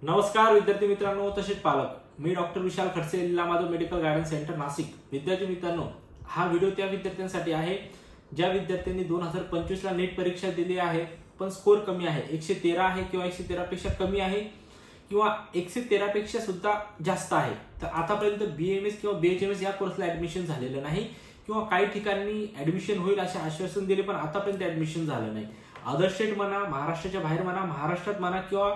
नमस्कार विद्यार्थी मित्रांनो तसेच पालक, मी doctor Vishal Khadse, Leela Madhav medical guidance centre Nashik. विद्यार्थी मित्रांनो, हा व्हिडिओ त्या विद्यार्थ्यांसाठी आहे ज्या विद्यार्थ्यांनी 2025 ला नीट परीक्षा दिली आहे पण स्कोर कमी आहे, 113 आहे किंवा 113 पेक्षा कमी आहे किंवा 113 पेक्षा सुद्धा जास्त आहे। तर आतापर्यंत बीएमएस किंवा बीएचएमएस या कोर्सला ऍडमिशन झालेलं नाही किंवा काही ठिकाणी ऍडमिशन होईल असे आश्वासन दिले पण आतापर्यंत ऍडमिशन झालं नाही। अदर स्टेट म्हणा, महाराष्ट्राच्या बाहेर म्हणा, महाराष्ट्रात म्हणा किंवा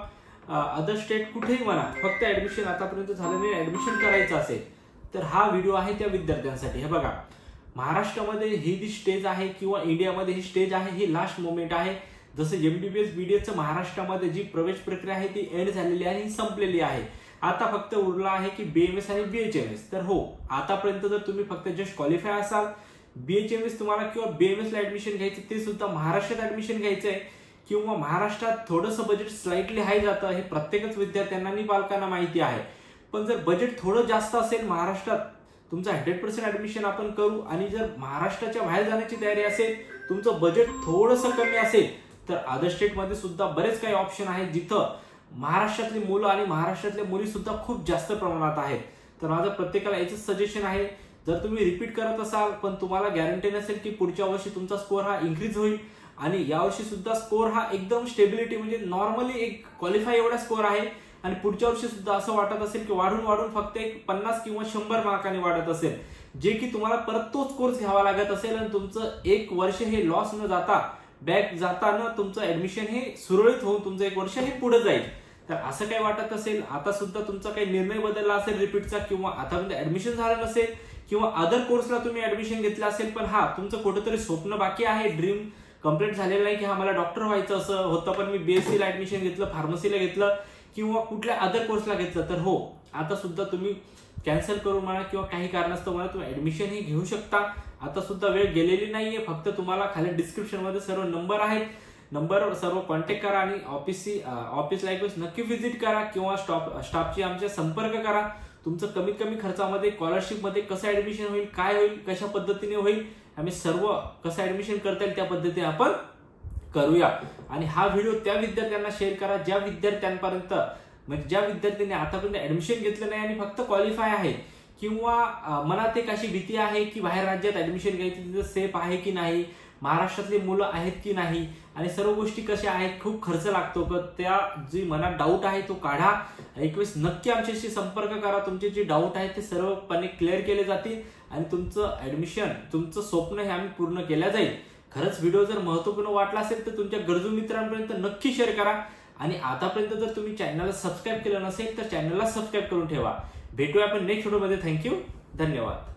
अदर स्टेट कुठेही म्हणा, फक्त ऍडमिशन आतापर्यंत झालं नाही, ऍडमिशन करायचं असेल तर हा व्हिडिओ आहे त्या विद्यार्थ्यांसाठी। हे बघा, महाराष्ट्रामध्ये ही जी स्टेज आहे किंवा इंडियामध्ये ही स्टेज आहे, ही लास्ट मोमेंट आहे। जसं एमबीबीएस बीडीएसचं महाराष्ट्रामध्ये जी प्रवेश प्रक्रिया आहे ती एंड झालेली आहे, ही संपलेली आहे। आता फक्त उरला आहे की बीएमएस आणि बीएचएमएस। तर हो, आतापर्यंत जर तुम्ही फक्त जस्ट क्वालिफाय असाल, बीएचएमएस तुम्हाला किंवा बीएमएस ला ऍडमिशन घ्यायचं ते सुद्धा महाराष्ट्रात ऍडमिशन घ्यायचंय किंवा महाराष्ट्रात थोडंसं बजेट स्लाइटली हाय जातं, हे प्रत्येकच विद्यार्थ्यांना आणि पालकांना माहिती आहे। पण जर बजेट थोडं जास्त असेल महाराष्ट्रात, तुमचं 100% ऍडमिशन आपण करू, आणि जर महाराष्ट्राच्या बाहेर जाण्याची तयारी असेल, तुमचं बजेट थोडंसं कमी असेल, तर अदर स्टेट मध्ये सुद्धा बरेच काही ऑप्शन आहेत जिथं महाराष्ट्रातली मुलं आणि महाराष्ट्रातल्या मुली सुद्धा खूप जास्त प्रमाणात आहेत। तर माझं प्रत्येकाला याच सजेशन आहे, जर तुम्ही रिपीट करत असाल पण तुम्हाला गॅरंटी नसेल की पुढच्या वर्षी तुमचा स्कोर हा इन्क्रीज होईल आणि यावर्षी सुद्धा स्कोर हा एकदम स्टेबिलिटी म्हणजे नॉर्मली एक क्वालिफाय एवढा स्कोर आहे आणि पुढच्या वर्षी सुद्धा असं वाटत असेल की वाढून वाढून फक्त एक 50 किंवा 100 मार्कांनी वाढत असेल, जे की तुम्हाला परत तोच कोर्स घ्यावा लागत असेल आणि तुमचं एक वर्ष हे लॉस न जाता, बॅक जाताना तुमचं ऍडमिशन हे सुरळीत होऊन तुमचं एक वर्ष हे पुढे जाईल। तर असं काही वाटत असेल, आता सुद्धा तुमचा काही निर्णय बदलला असेल रिपीटचा किंवा आतापर्यंत ऍडमिशन झालं नसेल किंवा अदर कोर्सला तुम्ही ऍडमिशन घेतलं असेल पण हा तुमचं कुठेतरी स्वप्न बाकी आहे, ड्रीम कंप्लीट झालेलं नाही की हा मला डॉक्टर व्हायचं असं होतं पण मी बीएससी ला ऍडमिशन घेतलं, फार्मसीला घेतलं किंवा कुठल्या अदर कोर्सला घेतलं, तर हो, आता सुद्धा तुम्ही कॅन्सल करून म्हणा किंवा काही कारणास्तव म्हणा तुम्ही ऍडमिशन ही घेऊ शकता। आता सुद्धा वेळ गेलेली नाहीये, फक्त तुम्हाला खाली डिस्क्रिप्शन मध्ये सर्व नंबर आहेत, नंबरवर सर्व कॉन्टॅक्ट करा आणि ऑफिसला एक वेळेस नक्की व्हिजिट करा किंवा स्टाफची आमच्या संपर्क करा। तुमचं कमीत कमी खर्चामध्ये स्कॉलरशिप मध्ये कसं ऍडमिशन होईल, काय होईल, कशा पद्धतीने होईल, आम्ही सर्व कसं ऍडमिशन करता येईल त्या पद्धतीने आपण करूया। आणि हा व्हिडिओ त्या विद्यार्थ्यांना शेअर करा ज्या विद्यार्थ्यांपर्यंत म्हणजे ज्या विद्यार्थ्यांनी आतापर्यंत ऍडमिशन घेतलं नाही आणि फक्त क्वालिफाय आहे किंवा मनात एक अशी भीती आहे की बाहेर राज्यात ऍडमिशन घ्यायची तिथं सेफ आहे की नाही, महाराष्ट्रातली मुलं आहेत की नाही आणि सर्व गोष्टी कशा आहेत, खूप खर्च लागतो का, त्या जी मनात डाऊट आहे तो काढा। एक वेळेस नक्की आमच्याशी संपर्क करा, तुमचे जे डाऊट आहेत ते सर्वपणे क्लिअर केले जातील आणि तुमचं ऍडमिशन, तुमचं स्वप्न हे आम्ही पूर्ण केलं जाईल। खरंच व्हिडिओ जर महत्त्वपूर्ण वाटला असेल तर तुमच्या गरजू मित्रांपर्यंत नक्की शेअर करा आणि आतापर्यंत जर तुम्ही चॅनलला सबस्क्राईब केलं नसेल तर चॅनलला सबस्क्राईब करून ठेवा। भेटूया आपण नेक्स्ट व्हिडिओमध्ये। थँक्यू, धन्यवाद।